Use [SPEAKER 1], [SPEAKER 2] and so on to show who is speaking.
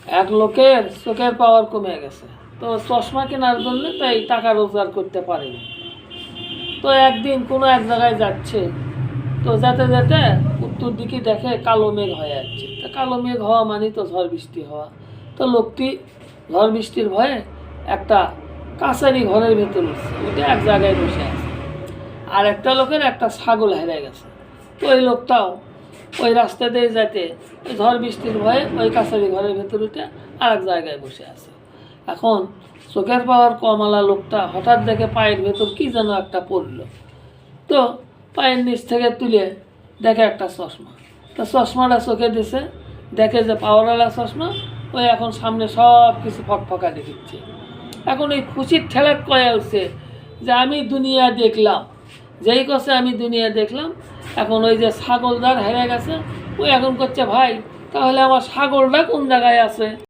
[SPEAKER 1] এক লোকের চোখের পাওয়ার কমে গেছে, তো চশমা কেনার জন্য তাই টাকা রোজগার করতে পারেনি। তো একদিন কোনো এক জায়গায় যাচ্ছে, তো যেতে যেতে উত্তর দিকে দেখে কালো মেঘ হয়ে যাচ্ছে। তা কালো মেঘ হওয়া মানে তো ঝড় বৃষ্টি হওয়া। তো লোকটি ঝড় বৃষ্টির ভয়ে একটা কাছারি ঘরের ভেতর উঠছে, ওইটা এক জায়গায় বসে আছে। আর একটা লোকের একটা ছাগল হেরে গেছে। তো ওই লোকটাও ওই রাস্তা দিয়ে যেতে ওই ঝড় বৃষ্টির ভয়ে ওই কাছারি ঘরের ভেতর উঠে আর এক জায়গায় বসে আছে। এখন চোখের পাওয়ার কমওয়ালা লোকটা হঠাৎ দেখে পায়ের ভেতর কি যেন একটা পড়ল। তো পায়ের নিচ থেকে তুলে দেখে একটা চশমা। তা চশমাটা চোখে দিছে, দেখে যে পাওয়ারওয়ালা চশমা, ওই এখন সামনে সব কিছু ফকফকা দেখিচ্ছে। এখন এই খুশির ঠেলাত কয়ে উঠছে যে আমি দুনিয়া দেখলাম। যেই কছে আমি দুনিয়া দেখলাম, এখন ওই যে ছাগলদার হেরে গেছে, ওই এখন করছে ভাই তাহলে আমার ছাগলটা কোন জায়গায় আছে।